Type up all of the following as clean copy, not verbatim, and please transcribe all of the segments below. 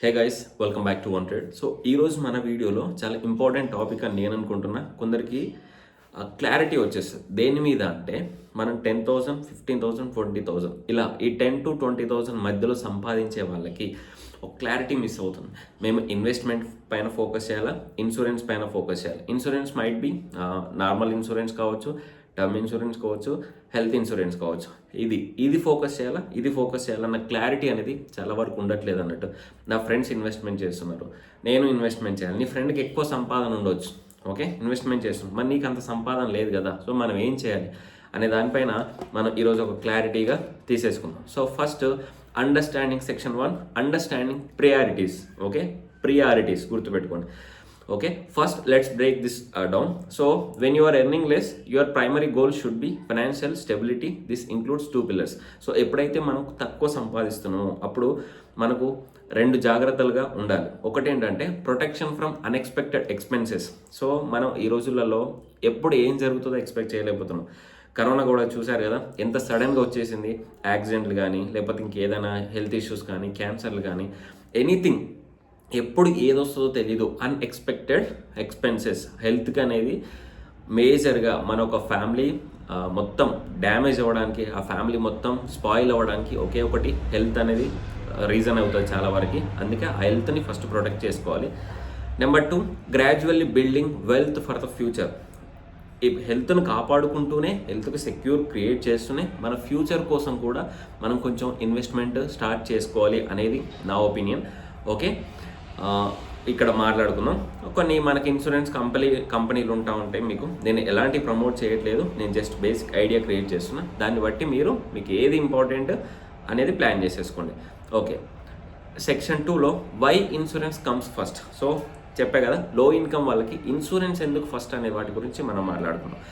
Hey guys, welcome back to wanted. So ఈరోజు మన వీడియోలో చాలా ఇంపార్టెంట్ టాపిక్ అని నేను అనుకుంటున్నా. కొందరికి క్లారిటీ వచ్చేస్తుంది దేని మీద అంటే, మనం 10,000, 15,000, 20,000 ఇలా ఈ 10,000 to 20,000 మధ్యలో సంపాదించే వాళ్ళకి ఒక క్లారిటీ మిస్ అవుతుంది. మేము ఇన్వెస్ట్మెంట్ పైన ఫోకస్ చేయాలా, ఇన్సూరెన్స్ పైన ఫోకస్ చేయాలి. Insurance might be normal insurance కావచ్చు, టర్మ్ ఇన్సూరెన్స్ కావచ్చు, హెల్త్ ఇన్సూరెన్స్ కావచ్చు. ఇది ఫోకస్ చేయాలా, ఇది ఫోకస్ చేయాలన్న క్లారిటీ అనేది చాలా వరకు ఉండట్లేదు అన్నట్టు. నా ఫ్రెండ్స్ ఇన్వెస్ట్మెంట్ చేస్తున్నారు, నేను ఇన్వెస్ట్మెంట్ చేయాలి. నీ ఫ్రెండ్కి ఎక్కువ సంపాదన ఉండొచ్చు, ఓకే, ఇన్వెస్ట్మెంట్ చేస్తున్నాం, మరి నీకు అంత సంపాదన లేదు కదా, సో మనం ఏం చేయాలి అనే దానిపైన మనం ఈరోజు ఒక క్లారిటీగా తీసేసుకుందాం. So first understanding section 1, understanding priorities. Okay, priorities గుర్తుపెట్టుకోండి. Okay, first let's break this down. So when you are earning less, your primary goal should be financial stability. This includes 2 pillars. So ఎప్పుడైతే మనం తక్కువ సంపాదిస్తున్నామో అప్పుడు మనకు 2 జాగ్రత్తలుగా ఉండాలి. ఒకటి ఏంటంటే protection from unexpected expenses. So మనం ఈ రోజులలో ఎప్పుడు ఏం జరుగుతుందో ఎక్స్పెక్ట్ చేయలేకపోతున్నాం. కరోనా కూడా చూశారు కదా, ఎంత సడన్గా వచ్చేసింది. యాక్సిడెంట్లు కానీ, లేకపోతే ఇంకేదైనా హెల్త్ ఇష్యూస్ కానీ, క్యాన్సర్లు కానీ, ఎనీథింగ్, ఎప్పుడు ఏదొస్తుందో తెలీదు. అన్ఎక్స్పెక్టెడ్ ఎక్స్పెన్సెస్ హెల్త్కి అనేది మేజర్గా మన ఒక ఫ్యామిలీ మొత్తం డ్యామేజ్ అవ్వడానికి, ఆ ఫ్యామిలీ మొత్తం స్పాయిల్ అవ్వడానికి ఒకే ఒకటి హెల్త్ అనేది రీజన్ అవుతుంది చాలా వరకు. అందుకే ఆ హెల్త్ని ఫస్ట్ ప్రొటెక్ట్ చేసుకోవాలి. Number 2, gradually building wealth for the future. ఈ హెల్త్ను కాపాడుకుంటూనే, హెల్త్కి సెక్యూర్ క్రియేట్ చేస్తూనే మన ఫ్యూచర్ కోసం కూడా మనం కొంచెం ఇన్వెస్ట్మెంట్ స్టార్ట్ చేసుకోవాలి అనేది నా ఒపీనియన్. ఓకే, ఇక్కడ మాట్లాడుకుందాం. కొన్ని మనకి ఇన్సూరెన్స్ కంపెనీలు ఉంటా ఉంటాయి. మీకు నేను ఎలాంటి ప్రమోట్ చేయట్లేదు, నేను జస్ట్ బేసిక్ ఐడియా క్రియేట్ చేస్తున్నా. దాన్ని బట్టి మీకు ఏది ఇంపార్టెంట్ అనేది ప్లాన్ చేసేసుకోండి. ఓకే, సెక్షన్ 2లో why insurance comes first. So చెప్పే కదా, లో ఇన్కమ్ వాళ్ళకి ఇన్సూరెన్స్ ఎందుకు ఫస్ట్ అనే వాటి గురించి మనం మాట్లాడుకుందాం.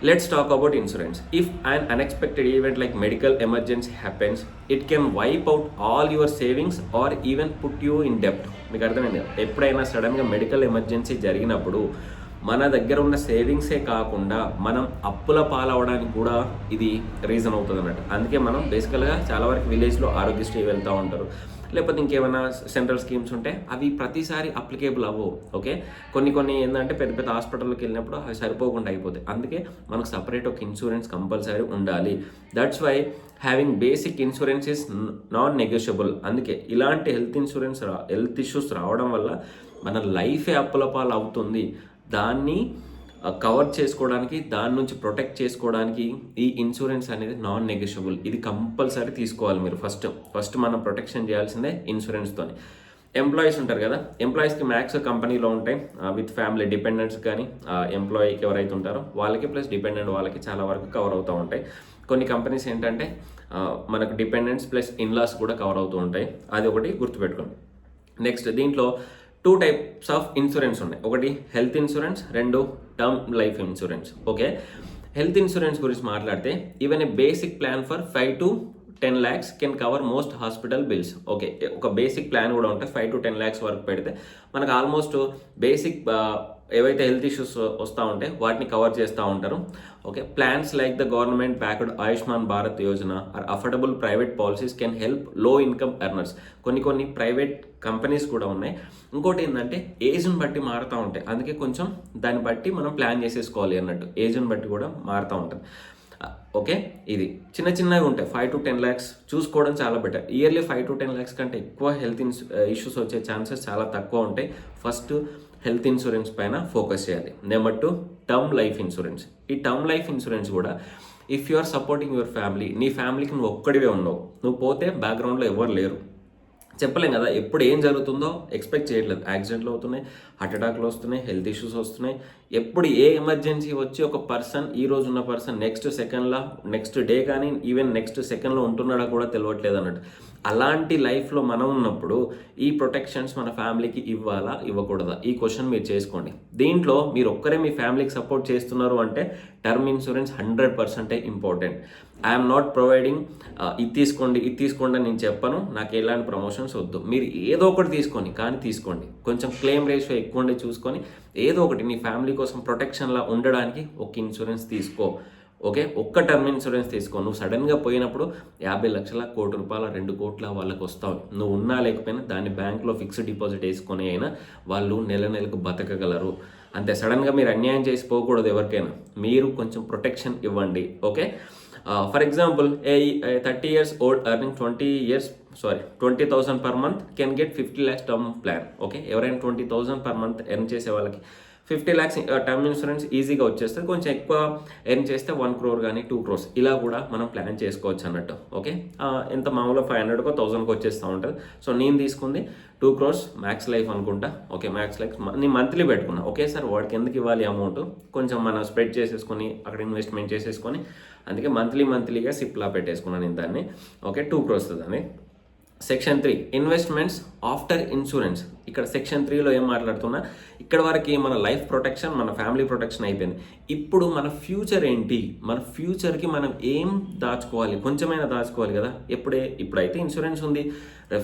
Let's talk about insurance. If an unexpected event like medical emergency happens, it can wipe out all your savings or even put you in debt. మీకు అర్థమైంది కదా, ఎప్పుడైనా సడన్గా మెడికల్ ఎమర్జెన్సీ జరిగినప్పుడు మన దగ్గర ఉన్న సేవింగ్సే కాకుండా మనం అప్పుల పాలవడానికి కూడా ఇది రీజన్ అవుతుంది అన్నట్టు. అందుకే మనం బేసికల్గా చాలా వరకు విలేజ్లో ఆరోగ్యశ్రీ వెళ్తూ ఉంటారు, లేకపోతే ఇంకేమైనా సెంట్రల్ స్కీమ్స్ ఉంటే అవి ప్రతిసారి అప్లికేబుల్ అవ్వవు. ఓకే, కొన్ని ఏంటంటే పెద్ద పెద్ద హాస్పిటల్కి వెళ్ళినప్పుడు అవి సరిపోకుండా అయిపోతాయి. అందుకే మనకు సపరేట్ ఒక ఇన్సూరెన్స్ కంపల్సరీ ఉండాలి. That's why having basic insurance is non negotiable. అందుకే ఇలాంటి హెల్త్ ఇష్యూస్ రావడం వల్ల మన లైఫే అప్పుల పాలు అవుతుంది. దాన్ని కవర్ చేసుకోవడానికి, దాని నుంచి ప్రొటెక్ట్ చేసుకోవడానికి ఈ ఇన్సూరెన్స్ అనేది నాన్ నెగోషియబుల్. ఇది కంపల్సరీ తీసుకోవాలి మీరు. ఫస్ట్ మనం ప్రొటెక్షన్ చేయాల్సిందే ఇన్సూరెన్స్తో. ఎంప్లాయీస్ ఉంటారు కదా, ఎంప్లాయీస్కి మ్యాక్స్ కంపెనీలో ఉంటాయి విత్ ఫ్యామిలీ డిపెండెంట్స్ కానీ, ఎంప్లాయీకి ఎవరైతే ఉంటారో వాళ్ళకి ప్లస్ డిపెండెంట్ వాళ్ళకి చాలా వరకు కవర్ అవుతూ ఉంటాయి. కొన్ని కంపెనీస్ ఏంటంటే మనకు డిపెండెంట్స్ ప్లస్ ఇన్లాస్ కూడా కవర్ అవుతూ ఉంటాయి. అది ఒకటి గుర్తుపెట్టుకోండి. నెక్స్ట్, దీంట్లో 2 types ఆఫ్ ఇన్సూరెన్స్ ఉన్నాయి. ఒకటి health insurance, 2 term life insurance. Okay, health insurance గురించి మాట్లాడితే even a basic plan for 5 to 10 lakhs can cover most hospital bills. Okay, ఒక బేసిక్ ప్లాన్ కూడా ఉంటుంది. 5 to 10 lakhs వరకు పెడితే మనకు ఆల్మోస్ట్ బేసిక్ ఏవైతే హెల్త్ ఇష్యూస్ వస్తూ ఉంటాయి వాటిని కవర్ చేస్తూ ఉంటారు. Okay, plans like the government backed Ayushman Bharat Yojana or affordable private policies can help లో ఇన్కమ్ ఎర్నర్స్. కొన్ని ప్రైవేట్ కంపెనీస్ కూడా ఉన్నాయి. ఇంకోటి ఏంటంటే ఏజ్ని బట్టి మారుతూ ఉంటాయి. అందుకే కొంచెం దాన్ని బట్టి మనం ప్లాన్ చేసేసుకోవాలి అన్నట్టు. ఏజ్ని బట్టి కూడా మారుతూ ఉంటుంది. ఓకే, ఇది చిన్నవి ఉంటాయి. 5 to 10 lakhs చూసుకోవడం చాలా బెటర్. ఇయర్లీ 5 to 10 lakhs కంటే ఎక్కువ హెల్త్ ఇష్యూస్ వచ్చే ఛాన్సెస్ చాలా తక్కువ ఉంటాయి. ఫస్ట్ హెల్త్ ఇన్సూరెన్స్ పైన ఫోకస్ చేయాలి. Number 2, term life insurance. ఈ టర్మ్ లైఫ్ ఇన్సూరెన్స్ కూడా if you are supporting your family, నీ ఫ్యామిలీకి నువ్వు ఒక్కడివే ఉండవు, నువ్వు పోతే బ్యాక్గ్రౌండ్లో ఎవరు లేరు. చెప్పలేం కదా, ఎప్పుడు ఏం జరుగుతుందో ఎక్స్పెక్ట్ చేయట్లేదు. యాక్సిడెంట్లు అవుతున్నాయి, హార్ట్ అటాక్లు వస్తున్నాయి, హెల్త్ ఇష్యూస్ వస్తున్నాయి. ఎప్పుడు ఏ ఎమర్జెన్సీ వచ్చి ఒక పర్సన్, ఈ రోజు ఉన్న పర్సన్ నెక్స్ట్ డే కానీ ఈవెన్ నెక్స్ట్ సెకండ్లో ఉంటున్నాడా కూడా తెలియట్లేదు అన్నట్టు. అలాంటి లైఫ్లో మనం ఉన్నప్పుడు ఈ ప్రొటెక్షన్స్ మన ఫ్యామిలీకి ఇవ్వాలా ఇవ్వకూడదా, ఈ క్వశ్చన్ మీరు చేసుకోండి. దీంట్లో మీరు ఒక్కరే మీ ఫ్యామిలీకి సపోర్ట్ చేస్తున్నారు అంటే term insurance 100% important. I'm not providing ఇది తీసుకోండి అని నేను చెప్పను. నాకు ఎలాంటి ప్రమోషన్స్ వద్దు. మీరు ఏదో ఒకటి తీసుకోండి. కొంచెం క్లెయిమ్ రేషియో ఎక్కువ ఉండి చూసుకొని ఏదో ఒకటి నీ ఫ్యామిలీ కోసం ప్రొటెక్షన్లా ఉండడానికి ఒక ఇన్సూరెన్స్ తీసుకో. ఓకే, ఒక్క టర్మ్ ఇన్సూరెన్స్ తీసుకో. నువ్వు సడన్గా పోయినప్పుడు 50 లక్షల, ₹1 కోటి, 2 కోట్ల వాళ్ళకి వస్తావు. నువ్వు ఉన్నా లేకపోయినా దాన్ని బ్యాంక్లో ఫిక్స్డ్ డిపాజిట్ వేసుకొని అయినా వాళ్ళు నెలకు బతకగలరు. అంతే, సడన్గా మీరు అన్యాయం చేసి పోకూడదు ఎవరికైనా. మీరు కొంచెం ప్రొటెక్షన్ ఇవ్వండి. Okay, for example, A 30 years old earning 20,000 per month can get 50 lakhs term plan. Okay, ఎవరైనా 20,000 per month ఎర్న్ చేసే వాళ్ళకి 50 lakhs టర్మ్ ఇన్సూరెన్స్ ఈజీగా వచ్చేస్తుంది. కొంచెం ఎక్కువ ఎర్న్ చేస్తే 1 crore కానీ 2 crores ఇలా కూడా మనం ప్లాన్ చేసుకోవచ్చు అన్నట్టు. ఓకే, ఎంత మామూలుగా 500కో 1000కో వచ్చేస్తూ ఉంటుంది. సో నేను తీసుకుంది 2 crores మ్యాక్స్ లైఫ్ అనుకుంటా. ఓకే, మ్యాక్స్ లైఫ్ నేను మంత్లీ పెట్టుకున్నా. ఓకే సార్, వాడికి ఎందుకు ఇవ్వాలి అమౌంట్, కొంచెం మనం స్ప్రెడ్ చేసేసుకొని అక్కడ ఇన్వెస్ట్మెంట్ చేసేసుకొని, అందుకే మంత్లీగా సిప్లా పెట్టేసుకున్నాను నేను దాన్ని. ఓకే, 2 crores దాన్ని. Section 3 investments after insurance. ఇక్కడ సెక్షన్ 3లో ఏం మాట్లాడుతున్నా, ఇక్కడ వరకు మన లైఫ్ ప్రొటెక్షన్, మన ఫ్యామిలీ ప్రొటెక్షన్ అయిపోయింది. ఇప్పుడు మన ఫ్యూచర్ ఏంటి, మన ఫ్యూచర్కి మనం ఏం దాచుకోవాలి, కొంచెమైనా దాచుకోవాలి కదా. ఇప్పుడైతే ఇన్సూరెన్స్ ఉంది,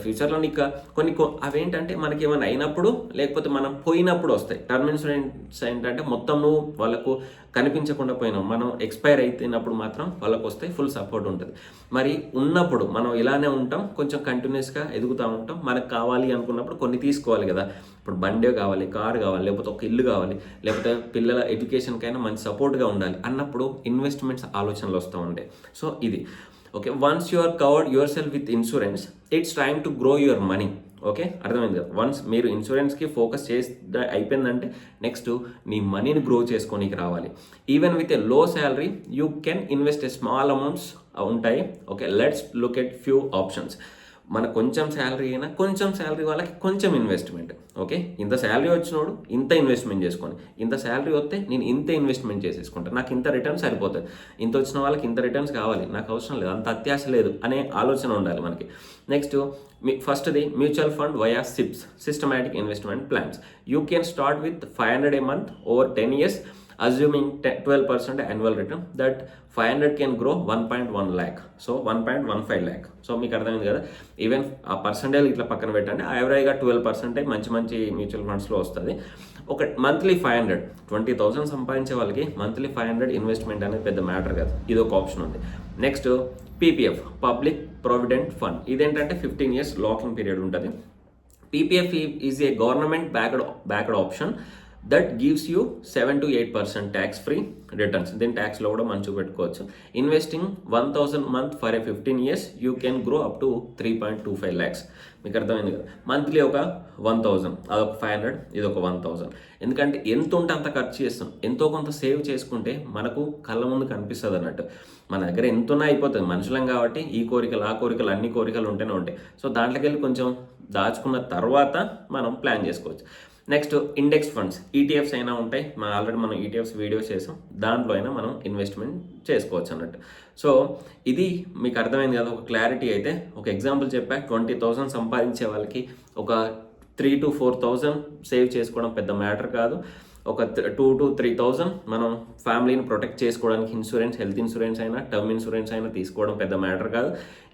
ఫ్యూచర్లో నీకు కొన్ని అవేంటంటే మనకి ఏమైనా అయినప్పుడు లేకపోతే మనం పోయినప్పుడు వస్తాయి. టర్మ్ ఇన్సూరెన్స్ ఏంటంటే మొత్తం నువ్వు వాళ్ళకు కనిపించకుండా పోయినావు, మనం ఎక్స్పైర్ అయిపోయినప్పుడు మాత్రం వాళ్ళకు వస్తాయి, ఫుల్ సపోర్ట్ ఉంటుంది. మరి ఉన్నప్పుడు మనం ఇలానే ఉంటాం, కొంచెం కంటిన్యూస్గా ఎదుగుతూ ఉంటాం. మనకు కావాలి అనుకున్నప్పుడు కొన్ని తీసుకోవాలి కదా. ఇప్పుడు బండే కావాలి, కారు కావాలి, లేకపోతే ఒక ఇల్లు కావాలి, లేకపోతే పిల్లల ఎడ్యుకేషన్కైనా మంచి సపోర్ట్గా ఉండాలి అన్నప్పుడు ఇన్వెస్ట్మెంట్స్ ఆలోచనలు వస్తూ ఉంటాయి. సో ఇది okay, once you are covered your self with insurance, it's time to grow your money. Okay, అర్థమైంది కదా. వన్స్ మీరు ఇన్సూరెన్స్కి ఫోకస్ అయిపోయిందంటే నెక్స్ట్ నీ మనీని గ్రో చేసుకోనికి రావాలి. Even with a low salary you can invest a small amounts ఉంటాయి. Okay, let's look at few options. మన కొంచెం శాలరీ అయినా కొంచెం శాలరీ వాళ్ళకి కొంచెం ఇన్వెస్ట్మెంట్. ఓకే, ఇంత శాలరీ వచ్చినోడు ఇంత ఇన్వెస్ట్మెంట్ చేసుకొని, ఇంత శాలరీ వస్తే నేను ఇంత ఇన్వెస్ట్మెంట్ చేసేసుకుంటాను, నాకు ఇంత రిటర్న్స్ సరిపోతుంది, ఇంత వచ్చిన వాళ్ళకి ఇంత రిటర్న్స్ కావాలి, నాకు అవసరం లేదు, అంత అత్యాశ లేదు అనే ఆలోచన ఉండాలి మనకి. నెక్స్ట్ ఫస్ట్ది mutual fund via SIPs, systematic investment plans. You can start with 500 a month over 10 years assuming 12% annual return, that 500 can grow 1.1 lakh, so 1.15 lakh. So మీకు అర్థమైంది కదా. ఈవెన్ ఆ పర్సెంటేజ్ ఇట్లా పక్కన పెట్టండి, యావరేజ్గా 12% మంచి మ్యూచువల్ ఫండ్స్లో వస్తుంది. ఒక మంత్లీ 500, 20,000 సంపాదించే వాళ్ళకి మంత్లీ 500 ఇన్వెస్ట్మెంట్ అనేది పెద్ద మ్యాటర్ కదా. ఇది ఒక ఆప్షన్ ఉంది. Next PPF, public provident fund. ఇదేంటంటే 15 years లాకింగ్ పీరియడ్ ఉంటుంది. PPF is a government backed option that gives you 7 to 8% tax free returns. దీని ట్యాక్స్లో కూడా మంచిగా పెట్టుకోవచ్చు. Investing 1,000 month for a 15 years you can grow up to 3.25 lakhs. మీకు అర్థమైంది కదా. Monthly ఒక 1,000, అదొక 500, ఇది ఒక 1,000. ఎందుకంటే ఎంత ఉంటే అంత ఖర్చు చేస్తాం, ఎంతో కొంత సేవ్ చేసుకుంటే మనకు కళ్ళ ముందు కనిపిస్తుంది అన్నట్టు. మన దగ్గర ఎంతున్నా అయిపోతుంది, మనుషులం కాబట్టి ఈ కోరికలు ఆ కోరికలు అన్ని కోరికలు ఉంటూనే ఉంటాయి. సో దాంట్లోకి వెళ్ళి కొంచెం దాచుకున్న తర్వాత మనం ప్లాన్ చేసుకోవచ్చు. నెక్స్ట్ ఇండెక్స్ ఫండ్స్, ఈటీఎఫ్స్ అయినా ఉంటాయి. ఆల్రెడీ మనం ఈటీఎఫ్స్ వీడియోస్ చేసాం, దాంట్లో అయినా మనం ఇన్వెస్ట్మెంట్ చేసుకోవచ్చు అన్నట్టు. సో ఇది మీకు అర్థమైంది కదా, ఒక క్లారిటీ అయితే. ఒక ఎగ్జాంపుల్ చెప్పా, 20,000 సంపాదించే వాళ్ళకి ఒక 3,000 to 4,000 సేవ్ చేసుకోవడం పెద్ద మ్యాటర్ కాదు. ఒక 2,000 to 3,000 మనం ఫ్యామిలీని ప్రొటెక్ట్ చేసుకోవడానికి ఇన్సూరెన్స్, హెల్త్ ఇన్సూరెన్స్ అయినా టర్మ్ ఇన్సూరెన్స్ అయినా తీసుకోవడం పెద్ద మ్యాటర్ కాదు.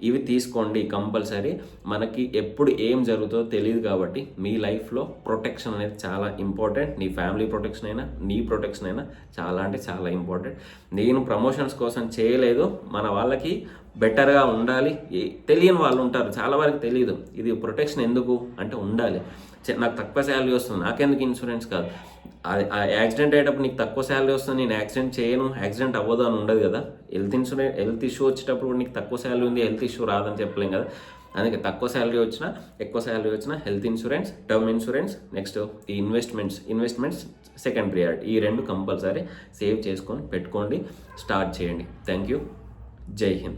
ఇవి తీసుకోండి కంపల్సరీ. మనకి ఎప్పుడు ఏం జరుగుతుందో తెలియదు కాబట్టి మీ లైఫ్లో ప్రొటెక్షన్ అనేది చాలా ఇంపార్టెంట్. నీ ఫ్యామిలీ ప్రొటెక్షన్ అయినా నీ ప్రొటెక్షన్ అయినా చాలా అంటే చాలా ఇంపార్టెంట్. నేను ప్రమోషన్స్ కోసం చేయలేదు, మన వాళ్ళకి బెటర్గా ఉండాలి. తెలియని వాళ్ళు ఉంటారు, చాలా వరకు తెలియదు ఇది ప్రొటెక్షన్ ఎందుకు అంటే ఉండాలి. నాకు తక్కువ శాలరీ వస్తుంది, నాకెందుకు ఇన్సూరెన్స్ కాదు. యాక్సిడెంట్ అయ్యేటప్పుడు నీకు తక్కువ శాలరీ వస్తుంది, నేను యాక్సిడెంట్ చేయను, యాక్సిడెంట్ అవ్వదు అని ఉండదు కదా. హెల్త్ ఇష్యూ వచ్చేటప్పుడు నీకు తక్కువ శాలరీ ఉంది, హెల్త్ ఇష్యూ రాదని చెప్పలేం కదా. అందుకే తక్కువ శాలరీ వచ్చినా ఎక్కువ శాలరీ వచ్చినా health insurance, term insurance, next ఈ ఇన్వెస్ట్మెంట్స్ సెకండ్ ప్రియారిటీ. ఈ రెండు కంపల్సరీ సేవ్ చేసుకొని పెట్టుకోండి, స్టార్ట్ చేయండి. Thank you. జై హింద్.